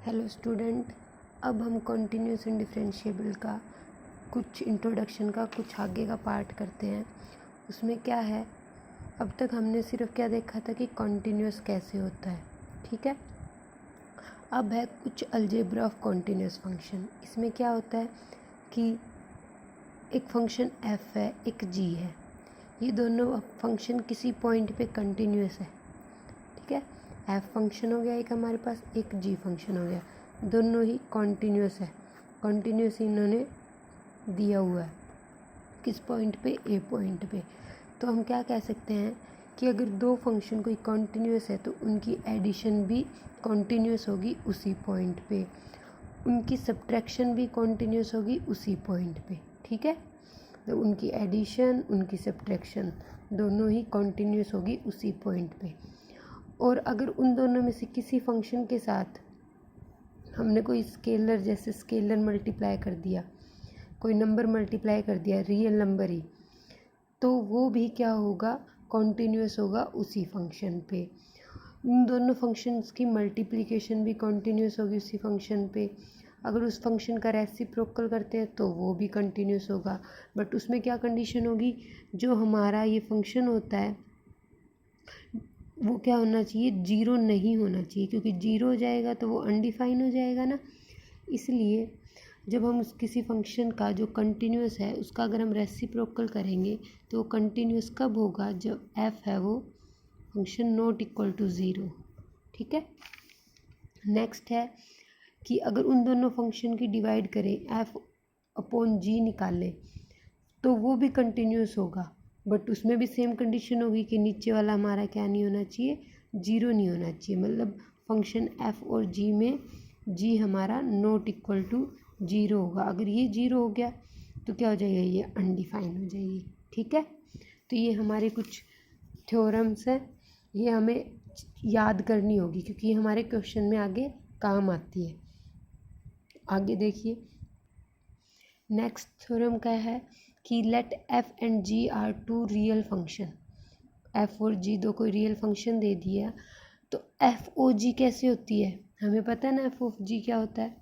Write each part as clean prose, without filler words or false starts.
Hello student, अब हम continuous and differentiable का कुछ इंट्रोडक्शन का कुछ आगे का पार्ट करते हैं। उसमें क्या है, अब तक हमने सिर्फ क्या देखा था कि कॉन्टिन्यूस कैसे होता है, ठीक है। अब है कुछ अलजेब्रा ऑफ कॉन्टिन्यूस फंक्शन। इसमें क्या होता है कि एक फंक्शन f है, एक g है, ये दोनों फंक्शन किसी पॉइंट पे कंटिन्यूस है, ठीक है। f फंक्शन हो गया एक हमारे पास, एक g फंक्शन हो गया, दोनों ही कॉन्टिन्यूस है। कॉन्टिन्यूस इन्होंने दिया हुआ है किस पॉइंट पे, a पॉइंट पे। तो हम क्या कह सकते हैं कि अगर दो फंक्शन कोई कॉन्टिन्यूस है तो उनकी एडिशन भी कॉन्टिन्यूस होगी उसी पॉइंट पे, उनकी सब्ट्रैक्शन भी कॉन्टिन्यूस होगी उसी पॉइंट पे, ठीक है। तो उनकी एडिशन, उनकी सब्ट्रैक्शन दोनों ही कॉन्टिन्यूस होगी उसी पॉइंट पे। और अगर उन दोनों में से किसी फंक्शन के साथ हमने कोई स्केलर, जैसे स्केलर मल्टीप्लाई कर दिया, कोई नंबर मल्टीप्लाई कर दिया, रियल नंबर ही, तो वो भी क्या होगा, कॉन्टिन्यूस होगा उसी फंक्शन पे। उन दोनों फंक्शंस की मल्टीप्लिकेशन भी कॉन्टिन्यूस होगी उसी फंक्शन पे। अगर उस फंक्शन का रेसिप्रोकल करते हैं तो वो भी कंटिन्यूस होगा, बट उसमें क्या कंडीशन होगी, जो हमारा ये फंक्शन होता है वो क्या होना चाहिए, जीरो नहीं होना चाहिए, क्योंकि जीरो हो जाएगा तो वो अनडिफाइन हो जाएगा ना। इसलिए जब हम किसी फंक्शन का जो कंटिन्यूस है उसका अगर हम रेसिप्रोकल करेंगे तो वो कंटिन्यूस कब होगा, जब f है वो function not equal to zero, ठीक है। नेक्स्ट है कि अगर उन दोनों फंक्शन की डिवाइड करें, f अपॉन g निकालें, तो वो भी कंटिन्यूस होगा, बट उसमें भी सेम कंडीशन होगी कि नीचे वाला हमारा क्या नहीं होना चाहिए, जीरो नहीं होना चाहिए। मतलब फंक्शन f और g में g हमारा नॉट इक्वल टू जीरो होगा। अगर ये जीरो हो गया तो क्या हो जाएगा, ये अनडिफाइन हो जाएगी, ठीक है। तो ये हमारे कुछ थ्योरम्स हैं, ये हमें याद करनी होगी क्योंकि ये हमारे क्वेश्चन में आगे काम आती है। आगे देखिए, नेक्स्ट थ्योरम क्या है कि let f and g are two real function. f और g दो कोई रियल फंक्शन दे दिया, तो f ओ g कैसे होती है, हमें पता है ना f ऑफ g क्या होता है।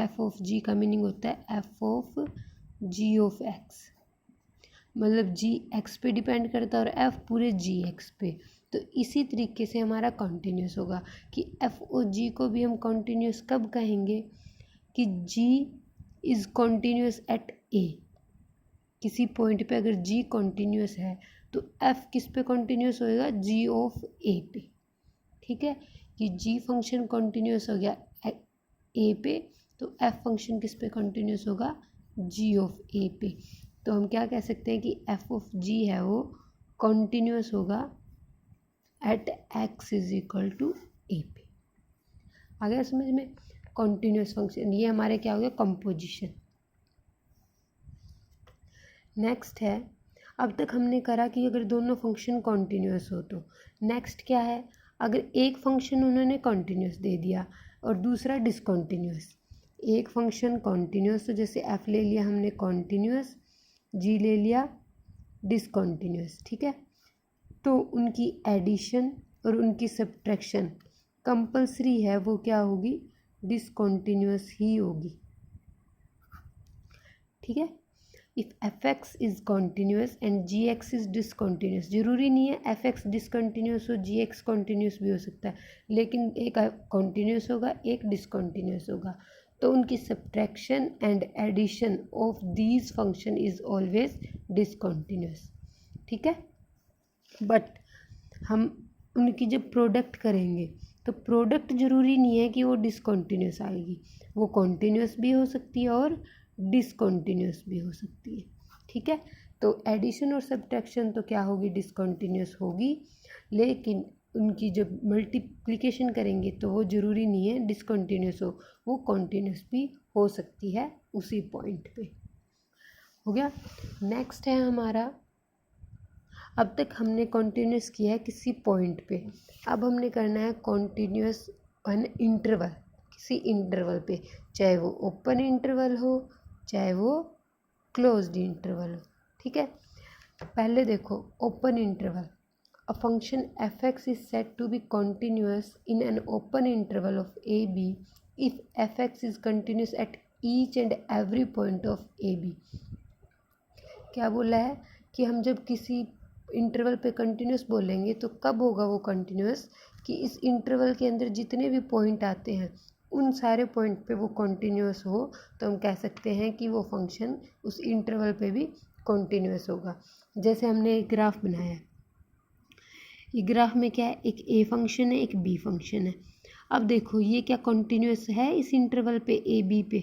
f ऑफ g का मीनिंग होता है f of g of x, मतलब g x पे डिपेंड करता है और f पूरे g x पे। तो इसी तरीके से हमारा कॉन्टिन्यूस होगा कि f और g को भी हम कॉन्टिन्यूस कब कहेंगे, कि g is continuous at a। किसी पॉइंट पे अगर g कॉन्टिन्यूस है तो f किस पे कॉन्टिन्यूस होएगा, g ऑफ a पे, ठीक है। कि g फंक्शन कॉन्टिन्यूस हो गया a पे, तो f फंक्शन किस पे कॉन्टिन्यूस होगा, g ऑफ a पे। तो हम क्या कह सकते हैं कि f ऑफ g है वो कॉन्टिन्यूस होगा at x is equal to a पे। आ गया समझ में, कॉन्टिन्यूस फंक्शन, ये हमारे क्या हो गया, कंपोजिशन। नेक्स्ट है, अब तक हमने करा कि अगर दोनों फंक्शन कॉन्टिन्यूस हो तो नेक्स्ट क्या है, अगर एक फंक्शन उन्होंने कॉन्टिन्यूस दे दिया और दूसरा डिसकॉन्टिन्यूस। एक फंक्शन कॉन्टिन्यूस, तो जैसे f ले लिया हमने कॉन्टिन्यूस, g ले लिया डिसकॉन्टिन्यूस, ठीक है। तो उनकी एडिशन और उनकी सब्ट्रैक्शन कंपल्सरी है, वो क्या होगी, डिसकॉन्टिन्यूस ही होगी, ठीक है। If fx is continuous and gx is discontinuous, ज़रूरी नहीं है fx डिसकॉन्टीन्यूस हो, gx कॉन्टीन्यूस भी हो सकता है, लेकिन एक कॉन्टीन्यूस होगा, एक डिसकॉन्टीन्यूस होगा। तो उनकी subtraction and addition of these function is always discontinuous, ठीक है। बट हम उनकी जब प्रोडक्ट करेंगे तो प्रोडक्ट ज़रूरी नहीं है कि वो डिसकॉन्टीन्यूस आएगी, वो कॉन्टीन्यूस भी हो सकती है और डिसकॉन्टीन्यूस भी हो सकती है, ठीक है। तो एडिशन और सब्ट्रैक्शन तो क्या होगी, डिसकॉन्टीन्यूस होगी, लेकिन उनकी जब मल्टीप्लिकेशन करेंगे तो वो ज़रूरी नहीं है डिसकॉन्टीन्यूस हो, वो कॉन्टीन्यूस भी हो सकती है उसी पॉइंट पे। हो गया। नेक्स्ट है हमारा, अब तक हमने कॉन्टीन्यूस किया है किसी पॉइंट पे, अब हमने करना है कॉन्टीन्यूस ऑन इंटरवल, किसी इंटरवल पे, चाहे वो ओपन इंटरवल हो चाहे वो क्लोज्ड इंटरवल हो, ठीक है। पहले देखो open interval, A function f(x) is said to be continuous in an open interval of ab if f(x) is continuous at each and every point of ab. क्या बोला है कि हम जब किसी इंटरवल पे कंटिन्यूस बोलेंगे तो कब होगा वो कंटिन्यूस, कि इस इंटरवल के अंदर जितने भी पॉइंट आते हैं उन सारे पॉइंट पे वो कंटिन्यूस हो, तो हम कह सकते हैं कि वो फंक्शन उस इंटरवल पे भी कंटिन्यूस होगा। जैसे हमने एक ग्राफ बनाया है, ये ग्राफ में क्या है, एक ए फंक्शन है, एक बी फंक्शन है। अब देखो ये क्या कंटिन्यूस है इस इंटरवल पे ए बी पे,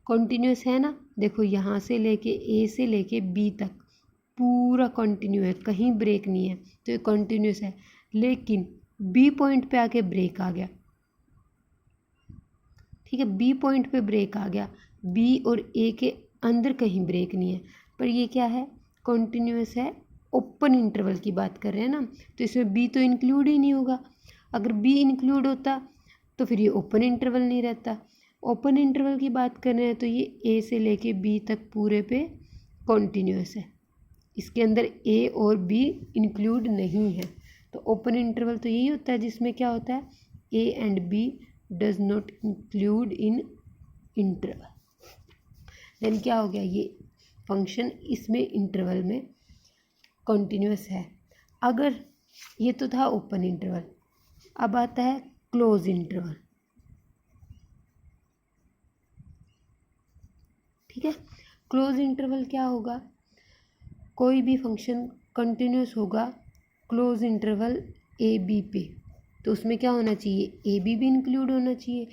कंटिन्यूस है ना। देखो यहाँ से लेके ए से लेके बी तक पूरा कंटिन्यू है, कहीं ब्रेक नहीं है, तो ये कंटिन्यूस है। लेकिन बी पॉइंट पे आके ब्रेक आ गया, ठीक है, बी पॉइंट पे ब्रेक आ गया, बी और ए के अंदर कहीं ब्रेक नहीं है, पर ये क्या है, कंटिन्यूस है। ओपन इंटरवल की बात कर रहे हैं ना, तो इसमें बी तो इंक्लूड ही नहीं होगा। अगर बी इंक्लूड होता तो फिर ये ओपन इंटरवल नहीं रहता। ओपन इंटरवल की बात कर रहे हैं तो ये ए से लेके बी तक पूरे पे कॉन्टीन्यूस है, इसके अंदर ए और बी इंक्लूड नहीं है। तो ओपन इंटरवल तो यही होता है जिसमें क्या होता है, A and B does not include in interval. Then क्या हो गया, ये फंक्शन इसमें इंटरवल में कॉन्टीन्यूस है। अगर ये तो था ओपन इंटरवल, अब आता है क्लोज इंटरवल, ठीक है। क्लोज इंटरवल क्या होगा, कोई भी फंक्शन कंटिन्यूस होगा क्लोज इंटरवल ए बी पे, तो उसमें क्या होना चाहिए, ए बी भी इंक्लूड होना चाहिए।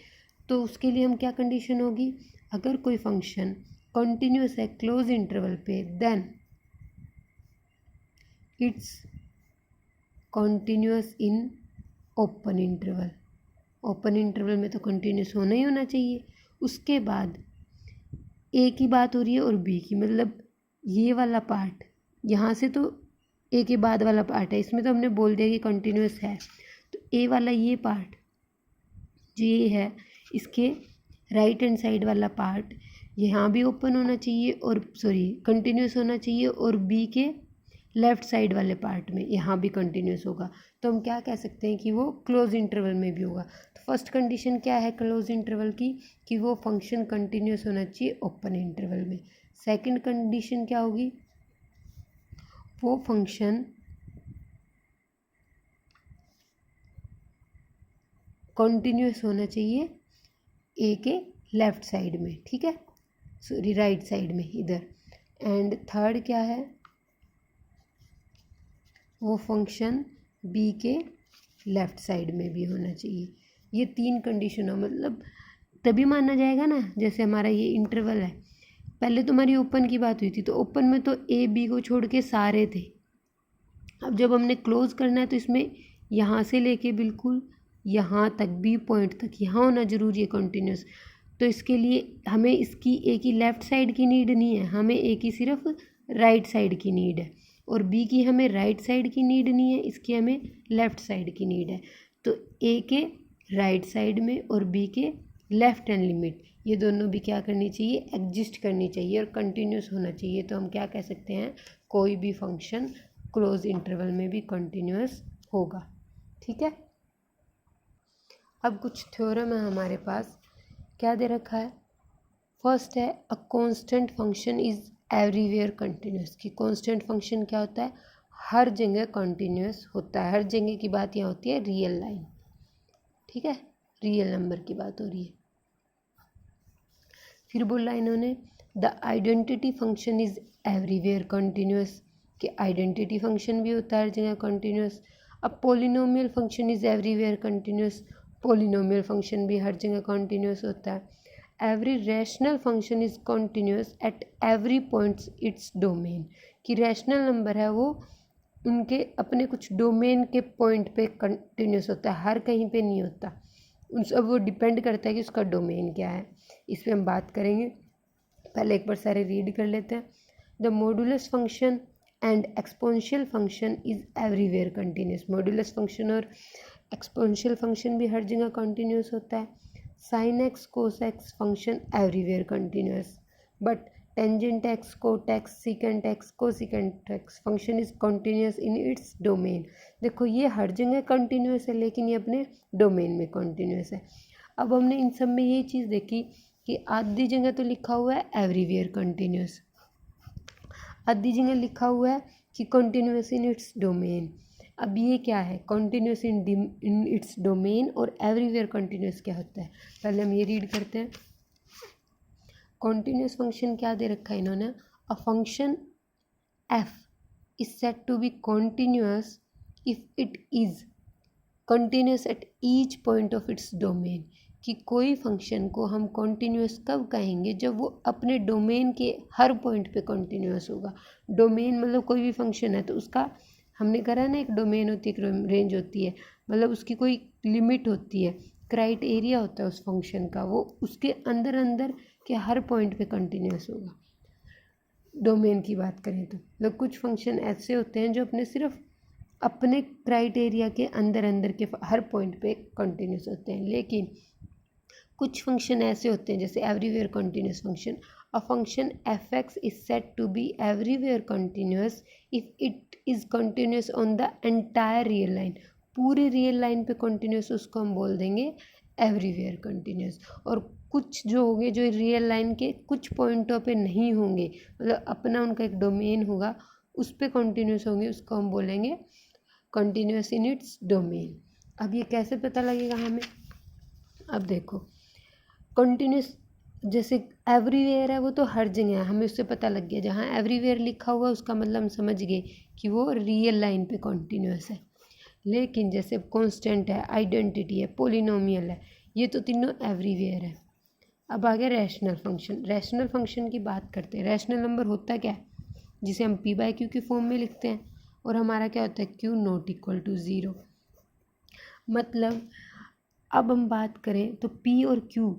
तो उसके लिए हम क्या कंडीशन होगी, अगर कोई फंक्शन कंटिन्यूस है क्लोज इंटरवल पे then it's continuous in open interval. Open interval में तो कंटिन्यूस होना ही होना चाहिए। उसके बाद ए की बात हो रही है और बी की, मतलब ये वाला पार्ट यहाँ से तो ए के बाद वाला पार्ट है, इसमें तो हमने बोल दिया कि कंटिन्यूस है, तो ए वाला ये पार्ट जो ये है इसके राइट हैंड साइड वाला पार्ट यहाँ भी ओपन होना चाहिए और कंटिन्यूस होना चाहिए, और बी के लेफ़्ट साइड वाले पार्ट में यहाँ भी कंटिन्यूस होगा। तो हम क्या कह सकते हैं कि वो क्लोज इंटरवल में भी होगा। तो फर्स्ट कंडीशन क्या है क्लोज इंटरवल की, कि वो फंक्शन कंटिन्यूस होना चाहिए ओपन इंटरवल में। सेकंड कंडीशन क्या होगी, वो फंक्शन कंटिन्यूस होना चाहिए ए के लेफ़्ट साइड में, ठीक है, राइट साइड में इधर। एंड थर्ड क्या है, वो फंक्शन बी के लेफ़्ट साइड में भी होना चाहिए। ये तीन कंडीशन हो, मतलब तभी माना जाएगा ना। जैसे हमारा ये इंटरवल है, पहले तो हमारी ओपन की बात हुई थी, तो ओपन में तो ए बी को छोड़ के सारे थे। अब जब हमने क्लोज करना है तो इसमें यहाँ से लेके बिल्कुल यहाँ तक बी पॉइंट तक यहाँ होना जरूरी है कंटिन्यूस। तो इसके लिए हमें इसकी ए की लेफ़्ट साइड की नीड नहीं है, हमें ए की सिर्फ राइट साइड की नीड है, और बी की हमें राइट साइड की नीड नहीं है, इसकी हमें लेफ़्ट साइड की नीड है। तो ए के राइट साइड में और बी के लेफ़्ट हैंड लिमिट, ये दोनों भी क्या करनी चाहिए, एग्जिस्ट करनी चाहिए और कंटिन्यूस होना चाहिए। तो हम क्या कह सकते हैं, कोई भी फंक्शन क्लोज इंटरवल में भी कंटिन्यूस होगा, ठीक है। अब कुछ थ्योरम है हमारे पास, क्या दे रखा है। फर्स्ट है a constant function is everywhere continuous, कि कांस्टेंट फंक्शन क्या होता है, हर जगह कंटिन्यूस होता है। हर जगह की बात यहाँ होती है रियल लाइन, ठीक है, रियल नंबर की बात हो रही है। फिर बोला इन्होंने the identity function is everywhere continuous, कि आइडेंटिटी फंक्शन भी होता है हर जगह कंटिन्यूस। अब polynomial function is everywhere continuous, polynomial function भी हर जगह कंटिन्यूस होता है। Every rational function is continuous at every points it's domain, कि रैशनल नंबर है वो उनके अपने कुछ डोमेन के पॉइंट पे कंटिन्यूस होता है, हर कहीं पे नहीं होता। उन सब वो डिपेंड करता है कि उसका डोमेन क्या है। इस पर हम बात करेंगे, पहले एक बार सारे रीड कर लेते हैं। The modulus function and exponential function is everywhere continuous, modulus function और एक्सपोनेंशियल फंक्शन भी हर जगह कंटिन्यूस होता है। Sine x cos x function everywhere continuous, but tangent x, cot x, secant x, cosecant x function is continuous in its domain. देखो ये हर जगह कंटिन्यूस है लेकिन ये अपने डोमेन में कंटिन्यूस है। अब हमने इन सब में ये चीज़ देखी कि आधी जगह तो लिखा हुआ है एवरीवेयर कंटिन्यूस, आधी जगह लिखा हुआ है कि कंटिन्यूस इन इट्स डोमेन। अब ये क्या है, कंटिन्यूस इन इट्स डोमेन और एवरीवेयर कंटिन्यूस क्या होता है, पहले हम ये रीड करते हैं। कॉन्टीन्यूस फंक्शन क्या दे रखा है इन्होंने, a function f is said to be continuous if it is continuous at each point of its domain, कि कोई फंक्शन को हम कॉन्टीन्यूअस कब कहेंगे, जब वो अपने डोमेन के हर पॉइंट पे कॉन्टीन्यूअस होगा। डोमेन मतलब कोई भी फंक्शन है तो उसका हमने करा ना, एक डोमेन होती है, एक रेंज होती है, मतलब उसकी कोई लिमिट होती है, क्राइटेरिया होता है उस फंक्शन का, वो उसके अंदर अंदर के हर पॉइंट पे कंटिन्यूअस होगा। डोमेन की बात करें तो मतलब कुछ फंक्शन ऐसे होते हैं जो अपने सिर्फ अपने क्राइटेरिया के अंदर अंदर के हर पॉइंट पे कंटिन्यूस होते हैं, लेकिन कुछ फंक्शन ऐसे होते हैं जैसे everywhere continuous function. A function f x is said to be everywhere continuous if it is continuous on the entire real line, पूरे रियल लाइन पे कंटिन्यूस उसको हम बोल देंगे एवरीवेयर कंटिन्यूस। और कुछ जो होंगे जो रियल लाइन के कुछ पॉइंटों पे नहीं होंगे, मतलब अपना उनका एक डोमेन होगा उस पर कंटिन्यूस होंगे, उसको हम बोलेंगे कंटिन्यूस इन इट्स डोमेन। अब ये कैसे पता लगेगा हमें, अब देखो कंटिन्यूस जैसे एवरीवेयर है वो तो हर जगह है, हमें उससे पता लग गया, जहाँ एवरीवेयर लिखा हुआ उसका मतलब हम समझ गए कि वो रियल लाइन पे कंटिन्यूस है। लेकिन जैसे कांस्टेंट है, आइडेंटिटी है, पोलिनोमियल है, ये तो तीनों एवरीवेयर है। अब आ गया रैशनल फंक्शन। रैशनल फंक्शन की बात करते हैं। रैशनल नंबर होता क्या है, जिसे हम पी बाई क्यू की फॉर्म में लिखते हैं, और हमारा क्या होता है Q not equal to zero. मतलब अब हम बात करें तो पी और क्यू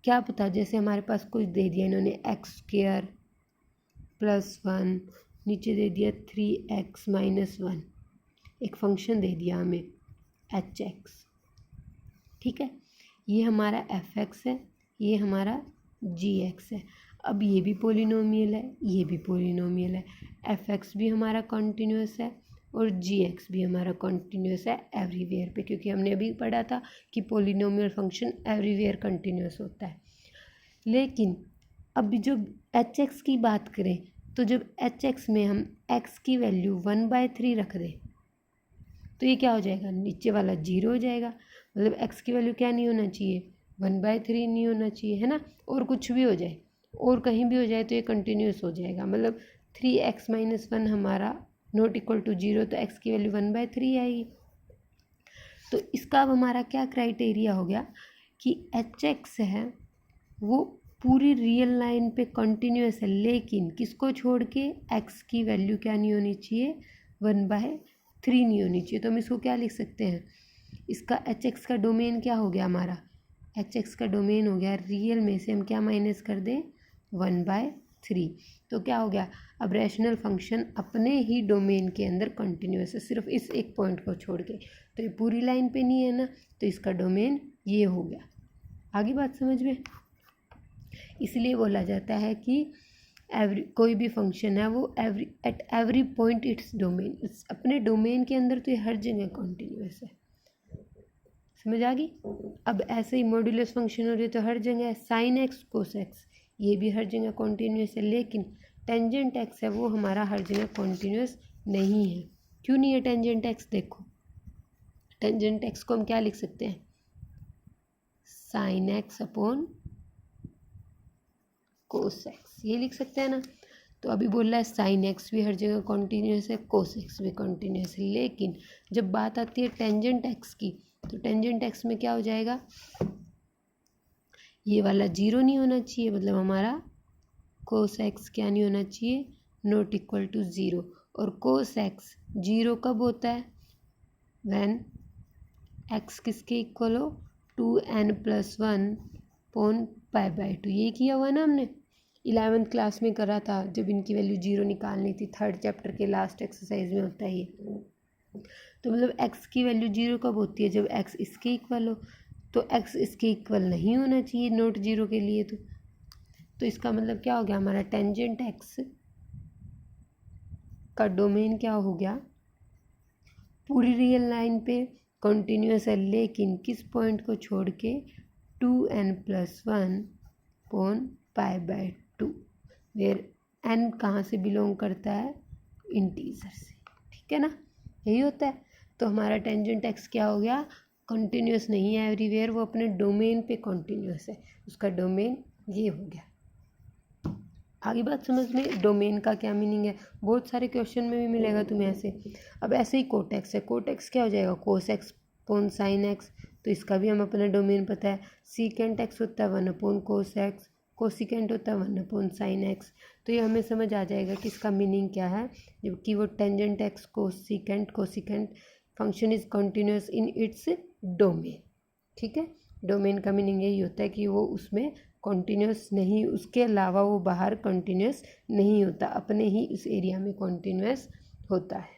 क्या पता, जैसे हमारे पास कुछ दे दिया इन्होंने एक्स स्क्वायर प्लस 1, नीचे दे दिया 3x माइनस 1, एक फंक्शन दे दिया हमें एच एक्स, ठीक है, ये हमारा एफ एक्स है, ये हमारा जी एक्स है। अब ये भी पोलिनोमियल है, ये भी पोलिनोमियल है, एफ एक्स भी हमारा कॉन्टीन्यूस है और जी एक्स भी हमारा कॉन्टीन्यूस है एवरीवेयर पे, क्योंकि हमने अभी पढ़ा था कि पोलिनोमियल फंक्शन एवरीवेयर कंटिन्यूस होता है। लेकिन अब जब एच एक्स की बात करें तो जब एच एक्स में हम एक्स की वैल्यू 1/3 रख दें तो ये क्या हो जाएगा, नीचे वाला 0 हो जाएगा। मतलब एक्स की वैल्यू क्या नहीं होना चाहिए, 1/3 नहीं होना चाहिए, है ना, और कुछ भी हो जाए और कहीं भी हो जाए तो ये कंटिन्यूस हो जाएगा। मतलब 3x माइनस 1 हमारा नॉट इक्वल टू 0, तो x की वैल्यू 1/3 आएगी। तो इसका अब हमारा क्या क्राइटेरिया हो गया कि एच एक्स है वो पूरी रियल लाइन पे कंटिन्यूस है, लेकिन किसको छोड़ के, x की वैल्यू क्या नहीं होनी चाहिए, 1/3 नहीं होनी चाहिए। तो हम इसको क्या लिख सकते हैं, इसका एच एक्स का डोमेन क्या हो गया हमारा, एच एक्स का डोमेन हो गया रियल में से हम क्या माइनस कर दें, 1/3। तो क्या हो गया, अब रैशनल फंक्शन अपने ही डोमेन के अंदर कंटिन्यूस है, सिर्फ इस एक पॉइंट को छोड़ के। तो ये पूरी लाइन पे नहीं है ना, तो इसका डोमेन ये हो गया। आगे बात समझ में, इसलिए बोला जाता है कि कोई भी फंक्शन है वो at every point its domain, अपने डोमेन के अंदर तो ये हर जगह कॉन्टीन्यूस है। समझ आ गई। अब ऐसे ही मॉड्यूलस फंक्शन हो रही है तो हर जगह है, साइन एक्स कोस एक्स ये भी हर जगह कॉन्टीन्यूस है, लेकिन टेंजेंट एक्स है वो हमारा हर जगह कॉन्टीन्यूस नहीं है। क्यों नहीं है टेंजेंट एक्स, देखो टेंजेंट एक्स को हम क्या लिख सकते हैं, sine x upon cos x, ये लिख सकते हैं ना। तो अभी बोल रहा है साइन एक्स भी हर जगह कॉन्टीन्यूस है, कोस एक्स भी कॉन्टीन्यूस है, लेकिन जब बात आती है टेंजेंट एक्स की तो टेंजेंट एक्स में क्या हो जाएगा, ये वाला 0 नहीं होना चाहिए, मतलब हमारा कोस एक्स क्या नहीं होना चाहिए, नॉट इक्वल टू 0। और कोस एक्स 0 कब होता है, व्हेन एक्स किसके इक्वल हो, 2n+1 अपॉन π/2। ये किया हुआ ना हमने 11th क्लास में करा था, जब इनकी वैल्यू 0 निकालनी थी, 3rd चैप्टर के लास्ट एक्सरसाइज में होता है ये। तो मतलब x की वैल्यू 0 कब होती है, जब x इसके इक्वल हो, तो x इसके इक्वल नहीं होना चाहिए नॉट 0 के लिए। तो तो इसका मतलब क्या हो गया, हमारा टेंजेंट एक्स का डोमेन क्या हो गया, पूरी रियल लाइन पे कंटिन्यूस है, लेकिन किस पॉइंट को छोड़ के 2n+1 अपॉन π/2, वेयर n कहाँ से बिलोंग करता है, इंटीजर से, ठीक है ना, यही होता है। तो हमारा टेंजेंट एक्स क्या हो गया, कंटिन्यूस नहीं है एवरीवेयर, वो अपने डोमेन पे कंटिन्यूस है, उसका डोमेन ये हो गया। आगे बात समझ में, डोमेन का क्या मीनिंग है, बहुत सारे क्वेश्चन में भी मिलेगा तुम्हें ऐसे। अब ऐसे ही कोटेक्स है, कोटेक्स क्या हो जाएगा, cos x upon sine x, तो इसका भी हम अपना डोमेन पता है। सीकेंट एक्स होता है 1 अपॉन कोस एक्स, कोसिकेंट होता है 1 अपॉन साइन एक्स, तो ये हमें समझ आ जाएगा कि इसका मीनिंग क्या है, जबकि वो tangent x cosecant cosecant function is continuous in its domain, ठीक है। डोमेन का मीनिंग यही होता है कि वो उसमें कॉन्टीन्यूस नहीं, उसके अलावा वो बाहर कॉन्टीन्यूस नहीं होता, अपने ही उस एरिया में कॉन्टीन्यूस होता है।